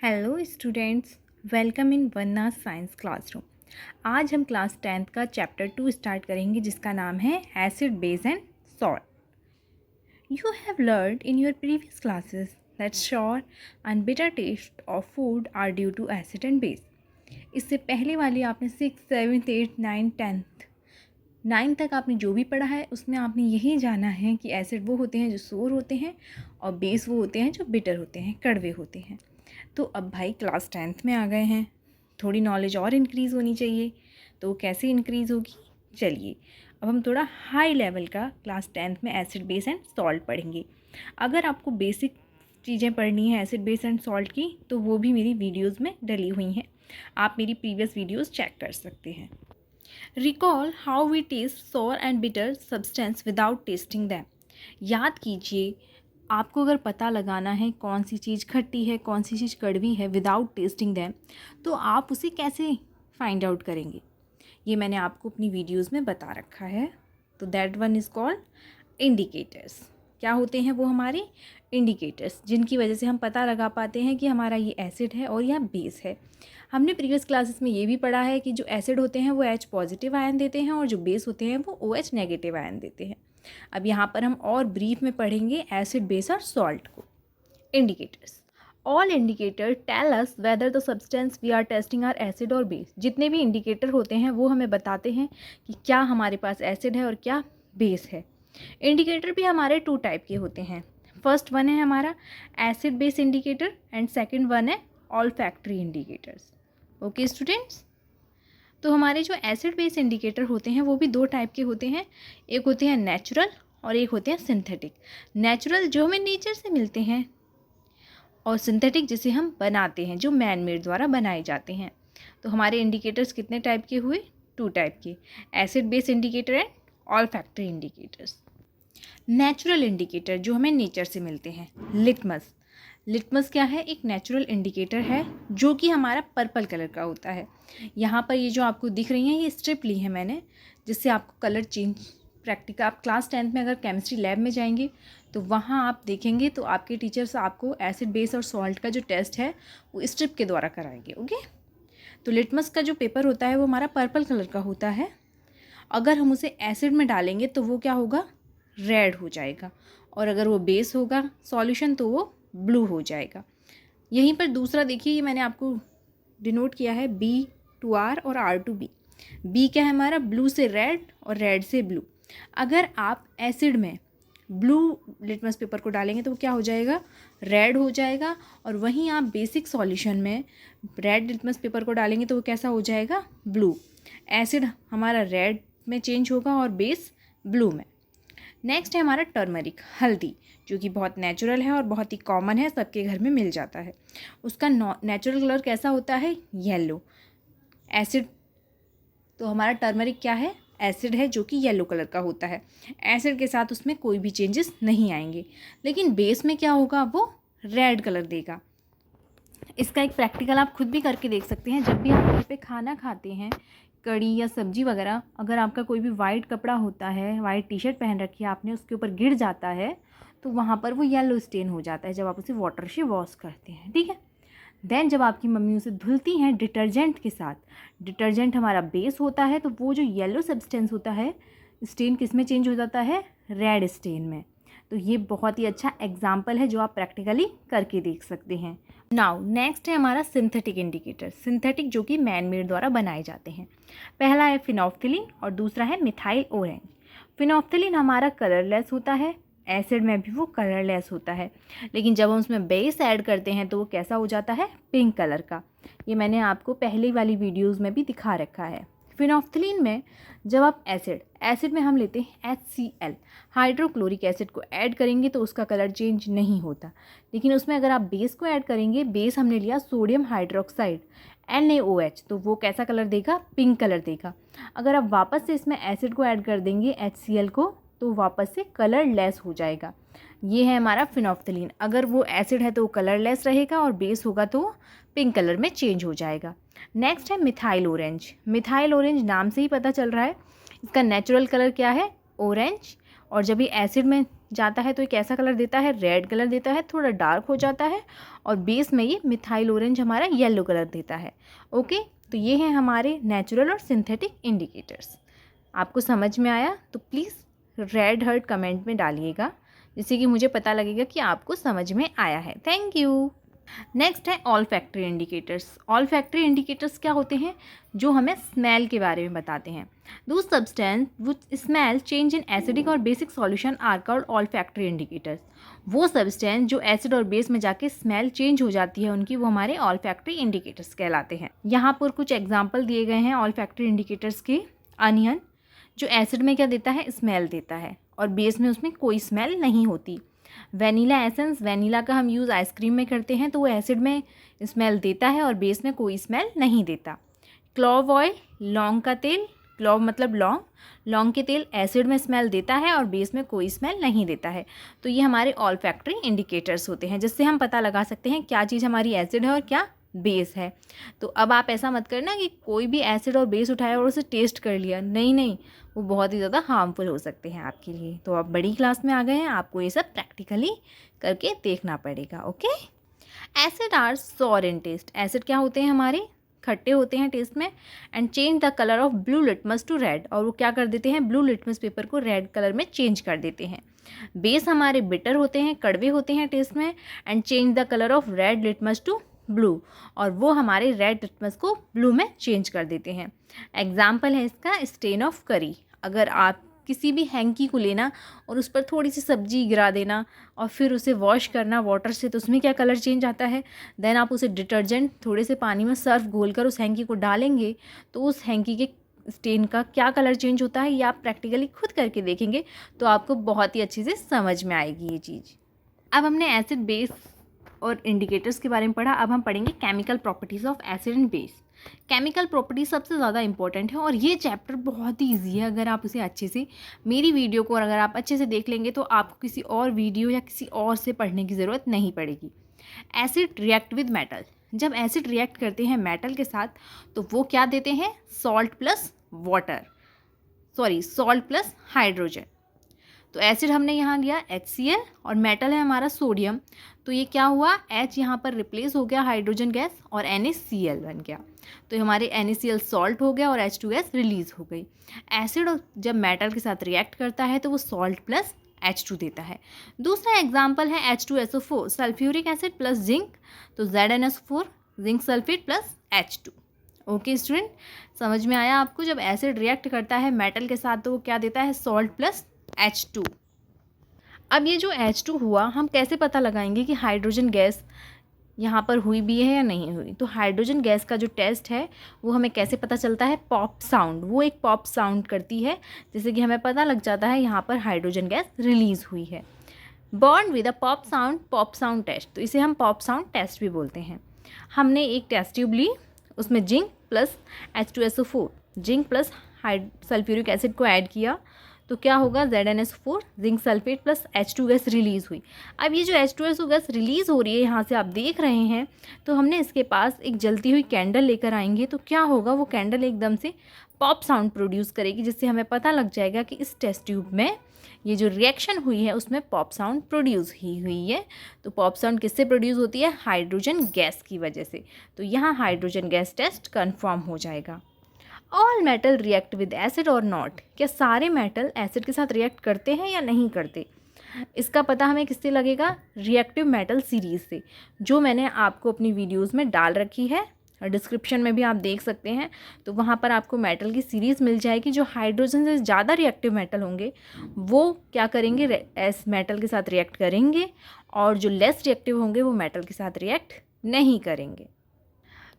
Hello students, welcome in wanna science classroom. आज हम class 10th का चैप्टर 2 स्टार्ट करेंगे जिसका नाम है acid base and salt. You have learned in your previous classes that sour and bitter taste of food are due to acid and base. इससे पहले वाली आपने 6, 7, 8, 9, 10th 9 तक आपने जो भी पढ़ा है उसमें आपने यही जाना है कि एसिड वो होते हैं जो सोर होते हैं और बेस वो होते हैं जो बिटर होते हैं, कड़वे होते हैं। तो अब भाई क्लास 10th में आ गए हैं, थोड़ी नॉलेज और इंक्रीज़ होनी चाहिए। तो कैसे इंक्रीज़ होगी, चलिए अब हम थोड़ा हाई लेवल का क्लास 10th में एसिड बेस एंड सॉल्ट पढ़ेंगे। अगर आपको बेसिक चीज़ें पढ़नी है एसिड बेस एंड सॉल्ट की तो वो भी मेरी वीडियोज़ में डली हुई हैं, आप मेरी प्रीवियस वीडियोज़ चेक कर सकते हैं। रिकॉल हाउ वी टेस्ट सोर and bitter substance without testing them. याद कीजिए, आपको अगर पता लगाना है कौन सी चीज़ खट्टी है कौन सी चीज़ कड़वी है विदाउट टेस्टिंग दैम, तो आप उसे कैसे फाइंड आउट करेंगे, ये मैंने आपको अपनी वीडियोज़ में बता रखा है। तो that one is called indicators. क्या होते हैं वो हमारे इंडिकेटर्स, जिनकी वजह से हम पता लगा पाते हैं कि हमारा ये एसिड है और यह बेस है। हमने प्रीवियस क्लासेस में ये भी पढ़ा है कि जो एसिड होते हैं वो H पॉजिटिव आयन देते हैं और जो बेस होते हैं वो OH नेगेटिव आयन देते हैं। अब यहाँ पर हम और ब्रीफ में पढ़ेंगे एसिड बेस और सॉल्ट को। Indicators, all indicator tell us whether the substance we are testing are acid और बेस। जितने भी इंडिकेटर होते हैं वो हमें बताते हैं कि क्या हमारे पास एसिड है और क्या बेस है। इंडिकेटर भी हमारे 2 टाइप के होते हैं। फर्स्ट वन है हमारा acid base indicator and second one है ऑल्फैक्टरी इंडिकेटर्स। ओके स्टूडेंट्स, तो हमारे जो एसिड बेस इंडिकेटर होते हैं वो भी 2 टाइप के होते हैं, एक होते हैं नेचुरल और एक होते हैं सिंथेटिक। नेचुरल जो हमें नेचर से मिलते हैं और सिंथेटिक जिसे हम बनाते हैं, जो मैन मेड द्वारा बनाए जाते हैं। तो हमारे इंडिकेटर्स कितने टाइप के हुए, 2 टाइप के, acid base indicator and olfactory indicators. Natural indicator जो हमें नेचर से मिलते हैं, लिटमस। लिटमस क्या है, एक नेचुरल इंडिकेटर है जो कि हमारा पर्पल कलर का होता है। यहाँ पर ये जो आपको दिख रही हैं ये स्ट्रिप ली है मैंने, जिससे आपको कलर चेंज प्रैक्टिकल, आप क्लास 10th में अगर केमिस्ट्री लैब में जाएंगे तो वहाँ आप देखेंगे तो आपके टीचर्स आपको एसिड बेस और सॉल्ट का जो टेस्ट है वो स्ट्रिप के द्वारा कराएंगे। ओके, तो लिटमस का जो पेपर होता है वो हमारा पर्पल कलर का होता है। अगर हम उसे एसिड में डालेंगे तो वो क्या होगा, रेड हो जाएगा, और अगर वो बेस होगा सॉल्यूशन तो वो ब्लू हो जाएगा। यहीं पर दूसरा देखिए, ये मैंने आपको डिनोट किया है B to R और R to B। B क्या है हमारा, ब्लू से रेड और रेड से ब्लू। अगर आप एसिड में ब्लू लिटमस पेपर को डालेंगे तो वो क्या हो जाएगा, रेड हो जाएगा, और वहीं आप बेसिक सॉल्यूशन में रेड लिटमस पेपर को डालेंगे तो वो कैसा हो जाएगा, ब्लू। एसिड हमारा रेड में चेंज होगा और बेस ब्लू में। नेक्स्ट है हमारा टर्मरिक, हल्दी, जो कि बहुत नेचुरल है और बहुत ही कॉमन है, सबके घर में मिल जाता है। उसका नेचुरल कलर कैसा होता है, येलो। एसिड, तो हमारा टर्मरिक क्या है, एसिड है जो कि येलो कलर का होता है। एसिड के साथ उसमें कोई भी चेंजेस नहीं आएंगे, लेकिन बेस में क्या होगा, वो रेड कलर देगा। इसका एक प्रैक्टिकल आप खुद भी करके देख सकते हैं। जब भी आप घर पे खाना खाते हैं, कड़ी या सब्जी वगैरह, अगर आपका कोई भी वाइट कपड़ा होता है, वाइट टी शर्ट पहन रखी है आपने, उसके ऊपर गिर जाता है तो वहाँ पर वो येलो स्टेन हो जाता है जब आप उसे वाटर से वॉश करते हैं, ठीक है। देन जब आपकी मम्मी उसे धुलती हैं डिटर्जेंट के साथ, डिटर्जेंट हमारा बेस होता है, तो वो जो येलो सब्सटेंस होता है, स्टेन किस में चेंज हो जाता है, रेड स्टेन में। तो ये बहुत ही अच्छा एग्जाम्पल है जो आप प्रैक्टिकली करके देख सकते हैं। नाउ नेक्स्ट है हमारा सिंथेटिक इंडिकेटर। सिंथेटिक जो कि मैन मेड द्वारा बनाए जाते हैं। पहला है फिनोफ्थिलीन और दूसरा है मिथाइल ऑरेंज। फिनोफ्थिलीन हमारा कलरलेस होता है, एसिड में भी वो कलरलेस होता है, लेकिन जब हम उसमें बेस ऐड करते हैं तो वो कैसा हो जाता है, पिंक कलर का। ये मैंने आपको पहले वाली वीडियोज़ में भी दिखा रखा है। फिनोफ्थिलीन में जब आप एसिड में हम लेते हैं HCl, हाइड्रोक्लोरिक एसिड को ऐड करेंगे तो उसका कलर चेंज नहीं होता, लेकिन उसमें अगर आप बेस को ऐड करेंगे, बेस हमने लिया सोडियम हाइड्रोक्साइड NaOH, तो वो कैसा कलर देगा, पिंक कलर देगा। अगर आप वापस से इसमें एसिड को ऐड कर देंगे HCl को, तो वापस से कलरलेस हो जाएगा। ये है हमारा फिनोफ्थिलीन। अगर वो एसिड है तो वो कलरलेस रहेगा और बेस होगा तो पिंक कलर में चेंज हो जाएगा। नेक्स्ट है मिथाइल ऑरेंज। मिथाइल ऑरेंज नाम से ही पता चल रहा है, इसका नेचुरल कलर क्या है, ऑरेंज, और जब ये एसिड में जाता है तो ये कैसा कलर देता है, रेड कलर देता है, थोड़ा डार्क हो जाता है, और बेस में ये मिथाइल ऑरेंज हमारा येलो कलर देता है। ओके, तो ये हैं हमारे नेचुरल और सिंथेटिक इंडिकेटर्स। आपको समझ में आया तो प्लीज़ रेड हार्ट कमेंट में डालिएगा, जिससे कि मुझे पता लगेगा कि आपको समझ में आया है। Thank you. नेक्स्ट है all factory indicators. All factory indicators क्या होते हैं, जो हमें स्मेल के बारे में बताते हैं। Those substance which smell change in acidic और basic solution are called olfactory indicators. वो सब्सटेंस जो एसिड और बेस में जाके स्मेल चेंज हो जाती है उनकी, वो हमारे ऑल फैक्ट्री इंडिकेटर्स कहलाते हैं। यहाँ पर कुछ एग्जाम्पल दिए गए हैं ऑल फैक्ट्री इंडिकेटर्स के। अनियन, जो एसिड में क्या देता है, स्मेल देता है, और बेस में उसमें कोई स्मेल नहीं होती। वनीला एसेंस, वनीला का हम यूज़ आइसक्रीम में करते हैं, तो वो एसिड में स्मेल देता है और बेस में कोई स्मेल नहीं देता। क्लोव ऑयल, लौंग का तेल, क्लोव मतलब लौंग, लौंग के तेल एसिड में स्मेल देता है और बेस में कोई स्मेल नहीं देता है। तो ये हमारे ऑल फैक्ट्री इंडिकेटर्स होते हैं, जिससे हम पता लगा सकते हैं क्या चीज़ हमारी एसिड है और क्या बेस है। तो अब आप ऐसा मत करना कि कोई भी एसिड और बेस उठाया और उसे टेस्ट कर लिया, नहीं नहीं, वो बहुत ही ज़्यादा हार्मफुल हो सकते हैं आपके लिए। तो आप बड़ी क्लास में आ गए हैं, आपको ये सब प्रैक्टिकली करके देखना पड़ेगा। Okay, acid are sour in taste. Acid क्या होते हैं हमारे, खट्टे होते हैं टेस्ट में। And change the colour of blue litmus to red, और वो क्या कर देते हैं, ब्लू लिटमस पेपर को रेड कलर में चेंज कर देते हैं। बेस हमारे बिटर होते हैं, कड़वे होते हैं टेस्ट में। And change the colour of red litmus to blue, और वो हमारे रेड लिटमस को ब्लू में चेंज कर देते हैं। एग्जाम्पल है इसका स्टेन ऑफ करी। अगर आप किसी भी हैंकी को लेना और उस पर थोड़ी सी सब्जी गिरा देना और फिर उसे वॉश करना वाटर से, तो उसमें क्या कलर चेंज आता है। देन आप उसे डिटर्जेंट थोड़े से पानी में सर्फ घोलकर उस हैंकी को डालेंगे, तो उस हैंकी के स्टेन का क्या कलर चेंज होता है, ये आप प्रैक्टिकली खुद करके देखेंगे तो आपको बहुत ही अच्छे से समझ में आएगी ये चीज़। अब हमने एसिड बेस और इंडिकेटर्स के बारे में पढ़ा, अब हम पढ़ेंगे chemical properties of acid and base. Chemical properties सबसे ज़्यादा इंपॉर्टेंट है और ये चैप्टर बहुत ही ईजी है। अगर आप उसे अच्छे से, मेरी वीडियो को अगर आप अच्छे से देख लेंगे तो आपको किसी और वीडियो या किसी और से पढ़ने की ज़रूरत नहीं पड़ेगी। Acid react with metal. जब एसिड रिएक्ट करते हैं मेटल के साथ तो वो क्या देते हैं, सॉल्ट प्लस हाइड्रोजन। तो एसिड हमने यहाँ लिया HCl और मेटल है हमारा सोडियम, तो ये क्या हुआ, H यहाँ पर रिप्लेस हो गया हाइड्रोजन गैस और NaCl बन गया। तो हमारे NaCl सॉल्ट हो गया और H2S रिलीज हो गई। एसिड जब मेटल के साथ रिएक्ट करता है तो वो सॉल्ट प्लस H2 देता है। दूसरा एग्जाम्पल है H2SO4, sulphuric acid plus zinc, तो ZnSO4, zinc sulphate plus H2। Okay student, समझ में आया आपको। जब एसिड रिएक्ट करता है मेटल के साथ तो वो क्या देता है, सॉल्ट प्लस H2। अब ये जो H2 हुआ, हम कैसे पता लगाएंगे कि हाइड्रोजन गैस यहाँ पर हुई भी है या नहीं हुई। तो हाइड्रोजन गैस का जो टेस्ट है वो हमें कैसे पता चलता है, पॉप साउंड। वो एक पॉप साउंड करती है, जैसे कि हमें पता लग जाता है यहाँ पर हाइड्रोजन गैस रिलीज हुई है। Burn with a pop sound test, तो इसे हम पॉप साउंड टेस्ट भी बोलते हैं। हमने एक टेस्ट ट्यूब ली, उसमें zinc plus H2SO4, zinc plus sulphuric acid को ऐड किया, तो क्या होगा, ZnSO4, zinc sulphate plus H2 gas release हुई। अब ये जो H2SO गैस रिलीज़ हो रही है, यहाँ से आप देख रहे हैं, तो हमने इसके पास एक जलती हुई कैंडल लेकर आएंगे, तो क्या होगा, वो कैंडल एकदम से पॉप साउंड प्रोड्यूस करेगी, जिससे हमें पता लग जाएगा कि इस टेस्ट ट्यूब में ये जो रिएक्शन हुई है उसमें पॉप साउंड प्रोड्यूस ही हुई है। तो पॉप साउंड किससे प्रोड्यूस होती है, हाइड्रोजन गैस की वजह से। तो यहाँ हाइड्रोजन गैस टेस्ट कन्फर्म हो जाएगा। All metal react with acid और नॉट, क्या सारे मेटल एसिड के साथ रिएक्ट करते हैं या नहीं करते। इसका पता हमें किससे लगेगा, रिएक्टिव मेटल सीरीज़ से, जो मैंने आपको अपनी वीडियोज़ में डाल रखी है, डिस्क्रिप्शन में भी आप देख सकते हैं। तो वहाँ पर आपको मेटल की सीरीज़ मिल जाएगी। जो हाइड्रोजन से ज़्यादा रिएक्टिव मेटल होंगे वो क्या करेंगे, एस मेटल के साथ रिएक्ट करेंगे, और जो लेस रिएक्टिव होंगे वो मेटल के साथ रिएक्ट नहीं करेंगे।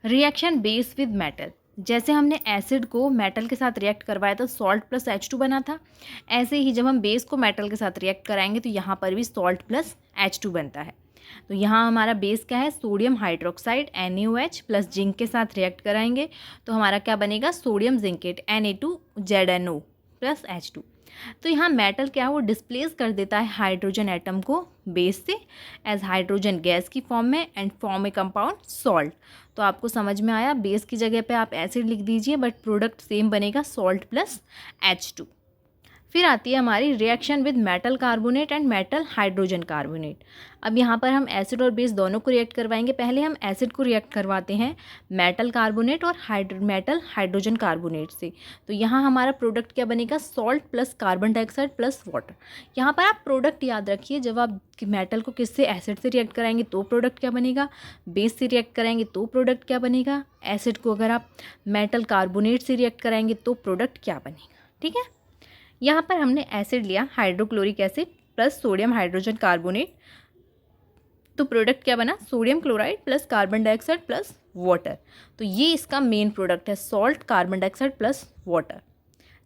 रिएक्शन बेस विद मेटल, जैसे हमने एसिड को मेटल के साथ रिएक्ट करवाया था, सॉल्ट प्लस H2 बना था, ऐसे ही जब हम बेस को मेटल के साथ रिएक्ट कराएंगे तो यहाँ पर भी सॉल्ट प्लस H2 बनता है। तो यहाँ हमारा बेस क्या है, sodium hydroxide NaOH plus zinc के साथ रिएक्ट कराएंगे तो हमारा क्या बनेगा, sodium zincate Na2ZnO plus H2। तो यहाँ मेटल क्या है, वो डिस्प्लेस कर देता है हाइड्रोजन एटम को बेस से एज हाइड्रोजन गैस की फॉर्म में and form A compound salt. तो आपको समझ में आया, बेस की जगह पे आप एसिड लिख दीजिए बट प्रोडक्ट सेम बनेगा, सॉल्ट प्लस H2। फिर आती है हमारी reaction with metal carbonate and metal hydrogen carbonate. अब यहाँ पर हम एसिड और बेस दोनों को रिएक्ट करवाएंगे। पहले हम एसिड को रिएक्ट करवाते हैं मेटल कार्बोनेट और मेटल हाइड्रोजन कार्बोनेट से। तो यहाँ हमारा प्रोडक्ट क्या बनेगा, salt plus carbon dioxide plus water. यहाँ पर आप प्रोडक्ट याद रखिए, जब आप मेटल को किससे, एसिड से रिएक्ट कराएंगे तो प्रोडक्ट क्या बनेगा, बेस से रिएक्ट कराएंगे तो प्रोडक्ट क्या बनेगा, एसिड को अगर आप मेटल कार्बोनेट से रिएक्ट कराएंगे तो प्रोडक्ट क्या बनेगा। ठीक है, यहाँ पर हमने एसिड लिया hydrochloric acid plus sodium hydrogen carbonate, तो प्रोडक्ट क्या बना, sodium chloride plus carbon dioxide plus water. तो ये इसका मेन प्रोडक्ट है, salt carbon dioxide plus water.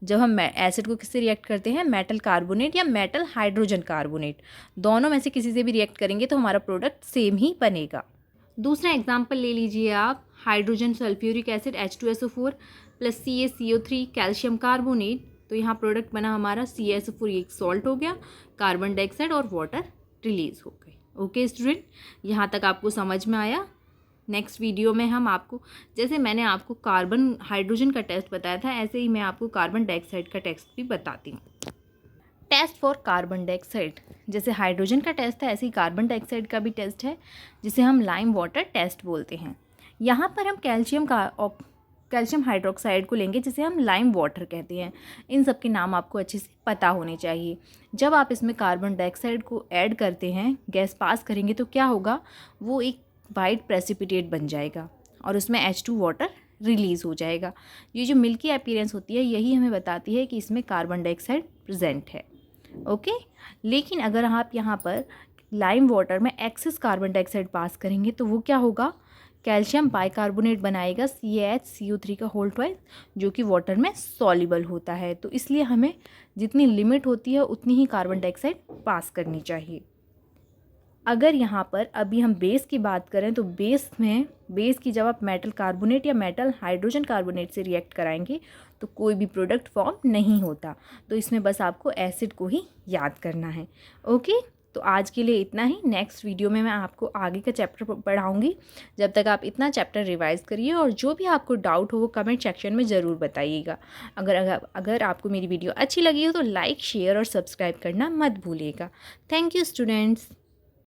जब हम एसिड को किससे रिएक्ट करते हैं, मेटल कार्बोनेट या मेटल हाइड्रोजन कार्बोनेट, दोनों में से किसी से भी रिएक्ट करेंगे तो हमारा प्रोडक्ट सेम ही बनेगा। दूसरा एग्जाम्पल ले लीजिए आप, hydrogen sulphuric acid H2SO4 plus CaCO3 calcium carbonate. तो यहाँ प्रोडक्ट बना हमारा CaSO4, एक सॉल्ट हो गया, कार्बन डाइऑक्साइड और वाटर रिलीज हो गई। ओके स्टूडेंट, यहाँ तक आपको समझ में आया। नेक्स्ट वीडियो में हम आपको, जैसे मैंने आपको कार्बन हाइड्रोजन का टेस्ट बताया था, ऐसे ही मैं आपको कार्बन डाइऑक्साइड का टेस्ट भी बताती हूँ। टेस्ट फॉर कार्बन डाइऑक्साइड, जैसे हाइड्रोजन का टेस्ट है ऐसे ही कार्बन डाइऑक्साइड का भी टेस्ट है, जिसे हम लाइम वाटर टेस्ट बोलते हैं। यहाँ पर हम कैल्शियम हाइड्रोक्साइड को लेंगे, जिसे हम लाइम वाटर कहते हैं। इन सब के नाम आपको अच्छे से पता होने चाहिए। जब आप इसमें कार्बन डाइऑक्साइड को ऐड करते हैं, गैस पास करेंगे तो क्या होगा, वो एक वाइट प्रेसिपिटेट बन जाएगा और उसमें H2 वाटर रिलीज़ हो जाएगा। ये जो मिल्की अपीयरेंस होती है, यही हमें बताती है कि इसमें कार्बन डाइऑक्साइड प्रेजेंट है। ओके, लेकिन अगर आप यहाँ पर लाइम वाटर में एक्सेस कार्बन डाइऑक्साइड पास करेंगे तो वो क्या होगा, कैल्शियम बाइकार्बोनेट बनाएगा CaHCO3 का होल ट्वाइस, जो कि वाटर में सॉल्युबल होता है। तो इसलिए हमें जितनी लिमिट होती है उतनी ही कार्बन डाइऑक्साइड पास करनी चाहिए। अगर यहाँ पर अभी हम बेस की बात करें तो बेस की जब आप मेटल कार्बोनेट या मेटल हाइड्रोजन कार्बोनेट से रिएक्ट कराएंगे तो कोई भी प्रोडक्ट फॉर्म नहीं होता। तो इसमें बस आपको एसिड को ही याद करना है। ओके, तो आज के लिए इतना ही। नेक्स्ट वीडियो में मैं आपको आगे का चैप्टर पढ़ाऊँगी। जब तक आप इतना चैप्टर रिवाइज़ करिए और जो भी आपको डाउट हो वो कमेंट सेक्शन में ज़रूर बताइएगा। अगर आपको मेरी वीडियो अच्छी लगी हो तो लाइक, शेयर और सब्सक्राइब करना मत भूलिएगा। Thank you students.